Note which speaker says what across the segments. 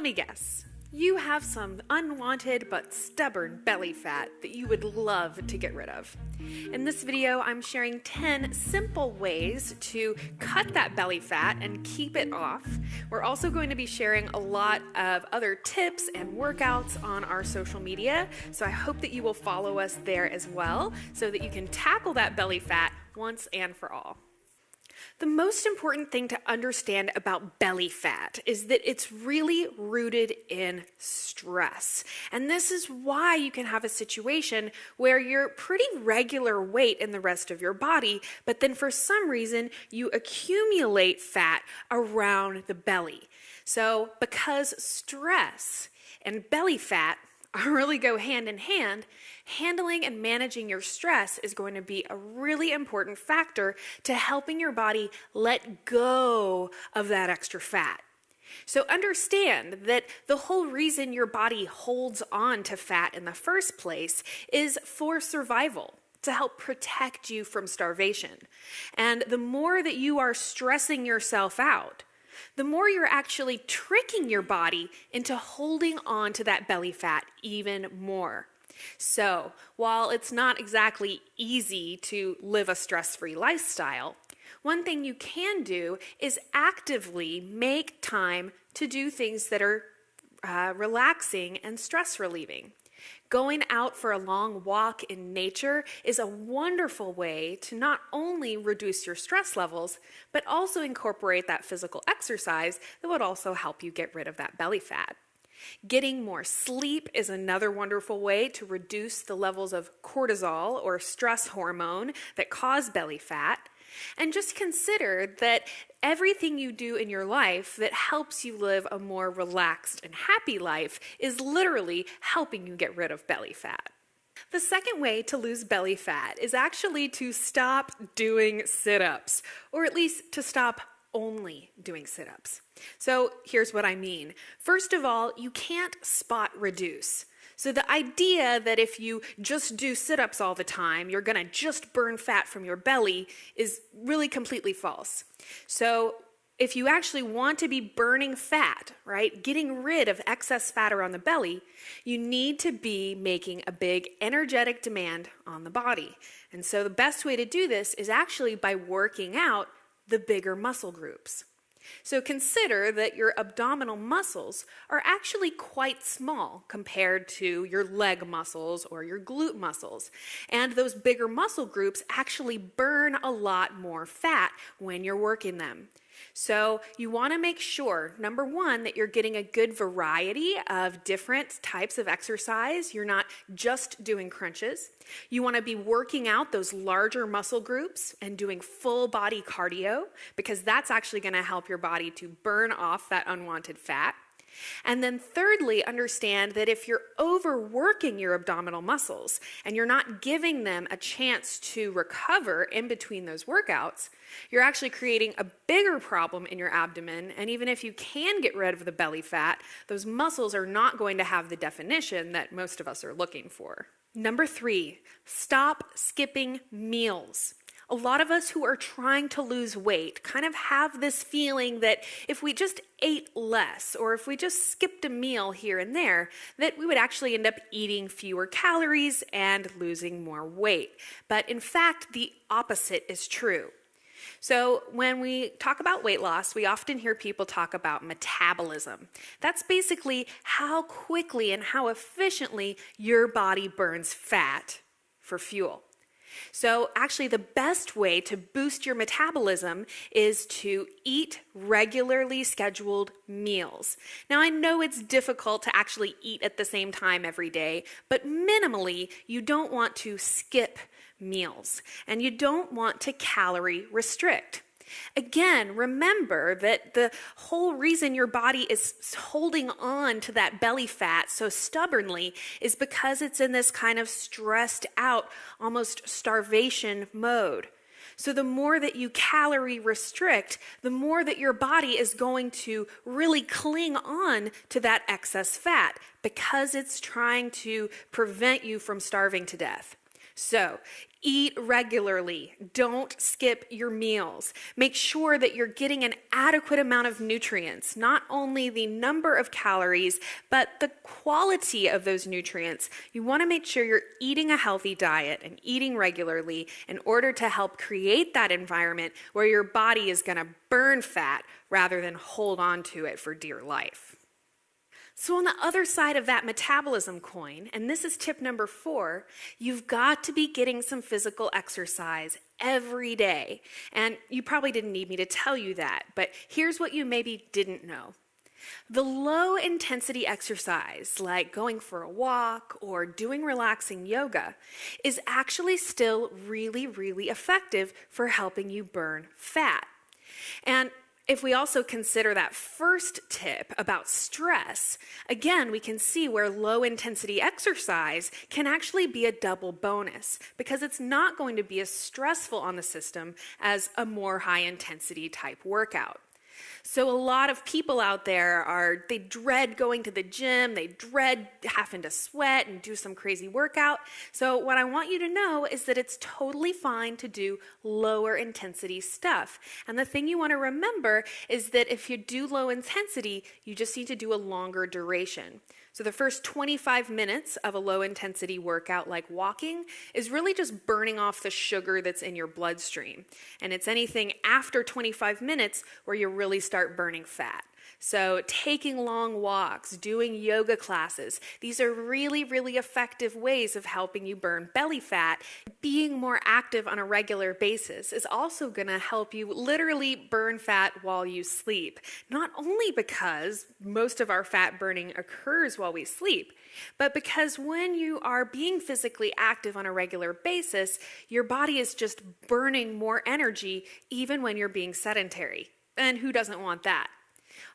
Speaker 1: me guess. You have some unwanted but stubborn belly fat that you would love to get rid of. In this video, I'm sharing 10 simple ways to cut that belly fat and keep it off. We're also going to be sharing a lot of other tips and workouts on our social media, so I hope that you will follow us there as well so that you can tackle that belly fat once and for all. The most important thing to understand about belly fat is that it's really rooted in stress. And this is why you can have a situation where you're pretty regular weight in the rest of your body, but then for some reason you accumulate fat around the belly. So because stress and belly fat really go hand in hand, handling and managing your stress is going to be a really important factor to helping your body let go of that extra fat. So understand that the whole reason your body holds on to fat in the first place is for survival, to help protect you from starvation. And the more that you are stressing yourself out, the more you're actually tricking your body into holding on to that belly fat even more. So, while it's not exactly easy to live a stress-free lifestyle, one thing you can do is actively make time to do things that are relaxing and stress-relieving. Going out for a long walk in nature is a wonderful way to not only reduce your stress levels, but also incorporate that physical exercise that would also help you get rid of that belly fat. Getting more sleep is another wonderful way to reduce the levels of cortisol or stress hormone that cause belly fat. And just consider that everything you do in your life that helps you live a more relaxed and happy life is literally helping you get rid of belly fat. The second way to lose belly fat is actually to stop doing sit-ups, or at least to stop only doing sit-ups. So here's what I mean. First of all, you can't spot reduce. So the idea that if you just do sit-ups all the time, you're going to just burn fat from your belly is really completely false. So if you actually want to be burning fat, right, getting rid of excess fat around the belly, you need to be making a big energetic demand on the body. And so the best way to do this is actually by working out the bigger muscle groups. So consider that your abdominal muscles are actually quite small compared to your leg muscles or your glute muscles. And those bigger muscle groups actually burn a lot more fat when you're working them. So you want to make sure, number one, that you're getting a good variety of different types of exercise. You're not just doing crunches. You want to be working out those larger muscle groups and doing full body cardio, because that's actually going to help your body to burn off that unwanted fat. And then thirdly, understand that if you're overworking your abdominal muscles and you're not giving them a chance to recover in between those workouts, you're actually creating a bigger problem in your abdomen. And even if you can get rid of the belly fat, those muscles are not going to have the definition that most of us are looking for. Number 3, stop skipping meals. A lot of us who are trying to lose weight kind of have this feeling that if we just ate less, or if we just skipped a meal here and there, that we would actually end up eating fewer calories and losing more weight. But in fact, the opposite is true. So when we talk about weight loss, we often hear people talk about metabolism. That's basically how quickly and how efficiently your body burns fat for fuel. So actually the best way to boost your metabolism is to eat regularly scheduled meals. Now I know it's difficult to actually eat at the same time every day, but minimally you don't want to skip meals and you don't want to calorie restrict. Again, remember that the whole reason your body is holding on to that belly fat so stubbornly is because it's in this kind of stressed out, almost starvation mode. So the more that you calorie restrict, the more that your body is going to really cling on to that excess fat because it's trying to prevent you from starving to death. So eat regularly. Don't skip your meals. Make sure that you're getting an adequate amount of nutrients, not only the number of calories, but the quality of those nutrients. You want to make sure you're eating a healthy diet and eating regularly in order to help create that environment where your body is going to burn fat rather than hold on to it for dear life. So on the other side of that metabolism coin, and this is tip number 4, you've got to be getting some physical exercise every day. And you probably didn't need me to tell you that, but here's what you maybe didn't know. The low intensity exercise, like going for a walk or doing relaxing yoga, is actually still really, really effective for helping you burn fat. And if we also consider that first tip about stress, again, we can see where low intensity exercise can actually be a double bonus because it's not going to be as stressful on the system as a more high intensity type workout. So a lot of people out there they dread going to the gym, they dread having to sweat and do some crazy workout. So what I want you to know is that it's totally fine to do lower intensity stuff. And the thing you want to remember is that if you do low intensity, you just need to do a longer duration. So the first 25 minutes of a low intensity workout like walking is really just burning off the sugar that's in your bloodstream. And it's anything after 25 minutes where you really start burning fat. So taking long walks, doing yoga classes, these are really, really effective ways of helping you burn belly fat. Being more active on a regular basis is also going to help you literally burn fat while you sleep. Not only because most of our fat burning occurs while we sleep, but because when you are being physically active on a regular basis, your body is just burning more energy even when you're being sedentary. And who doesn't want that?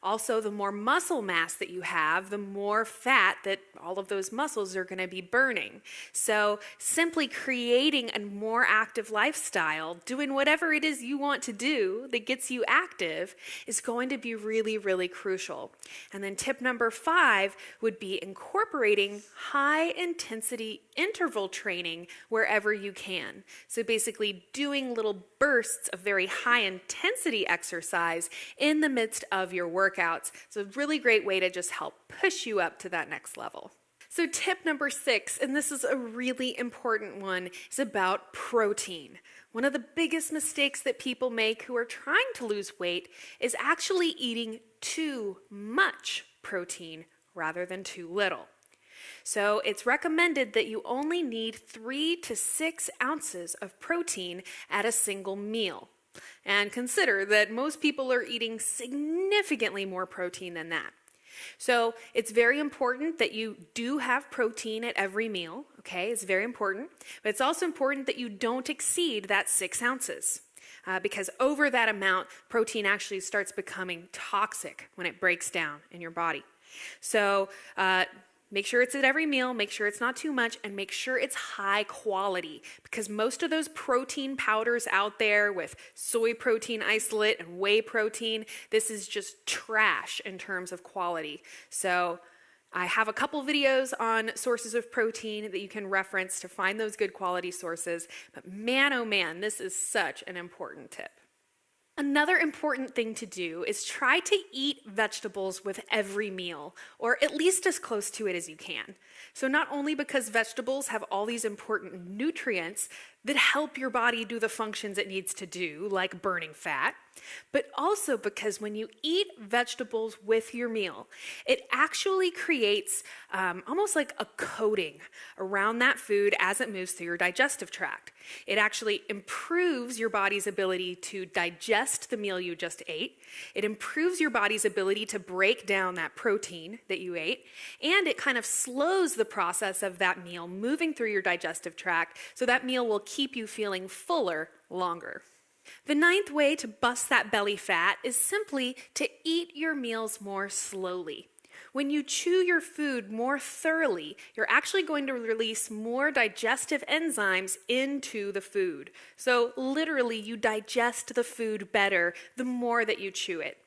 Speaker 1: Also, the more muscle mass that you have, the more fat that all of those muscles are going to be burning. So simply creating a more active lifestyle, doing whatever it is you want to do that gets you active, is going to be really, really crucial. And then tip number 5 would be incorporating high-intensity interval training wherever you can. So basically doing little bursts of very high-intensity exercise in the midst of your workouts. It's a really great way to just help push you up to that next level. So tip number 6, and this is a really important one, is about protein. One of the biggest mistakes that people make who are trying to lose weight is actually eating too much protein rather than too little. So it's recommended that you only need 3 to 6 ounces of protein at a single meal. And consider that most people are eating significantly more protein than that. So it's very important that you do have protein at every meal, okay? It's very important. But it's also important that you don't exceed that 6 ounces. Because over that amount, protein actually starts becoming toxic when it breaks down in your body. So make sure it's at every meal, make sure it's not too much, and make sure it's high quality. Because most of those protein powders out there with soy protein isolate and whey protein, this is just trash in terms of quality. So I have a couple videos on sources of protein that you can reference to find those good quality sources. But man, oh man, this is such an important tip. Another important thing to do is try to eat vegetables with every meal, or at least as close to it as you can. So not only because vegetables have all these important nutrients that help your body do the functions it needs to do, like burning fat, but also because when you eat vegetables with your meal, it actually creates almost like a coating around that food as it moves through your digestive tract. It actually improves your body's ability to digest the meal you just ate. It improves your body's ability to break down that protein that you ate, and it kind of slows the process of that meal moving through your digestive tract, so that meal will keep you feeling fuller longer. The 9th way to bust that belly fat is simply to eat your meals more slowly. When you chew your food more thoroughly, you're actually going to release more digestive enzymes into the food. So literally, you digest the food better the more that you chew it.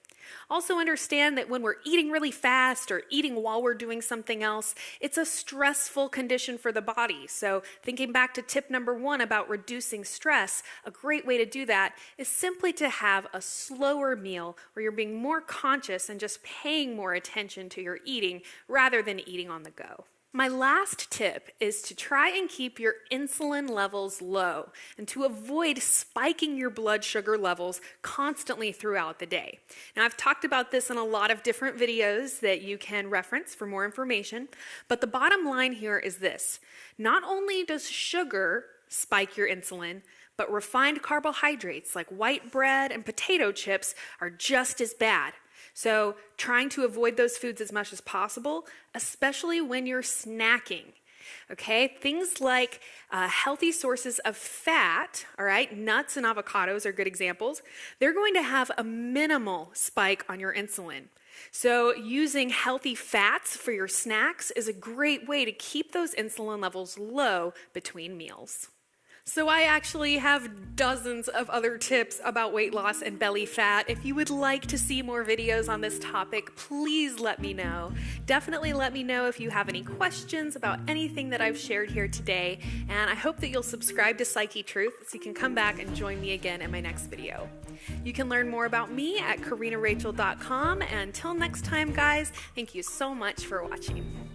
Speaker 1: Also understand that when we're eating really fast or eating while we're doing something else, it's a stressful condition for the body. So thinking back to tip number 1 about reducing stress, a great way to do that is simply to have a slower meal where you're being more conscious and just paying more attention to your eating rather than eating on the go. My last tip is to try and keep your insulin levels low and to avoid spiking your blood sugar levels constantly throughout the day. Now, I've talked about this in a lot of different videos that you can reference for more information, but the bottom line here is this. Not only does sugar spike your insulin, but refined carbohydrates like white bread and potato chips are just as bad. So trying to avoid those foods as much as possible, especially when you're snacking. Okay, things like healthy sources of fat, all right, nuts and avocados are good examples. They're going to have a minimal spike on your insulin. So using healthy fats for your snacks is a great way to keep those insulin levels low between meals. So I actually have dozens of other tips about weight loss and belly fat. If you would like to see more videos on this topic, please let me know. Definitely let me know if you have any questions about anything that I've shared here today. And I hope that you'll subscribe to Psyche Truth so you can come back and join me again in my next video. You can learn more about me at karinarachel.com. And until next time, guys, thank you so much for watching.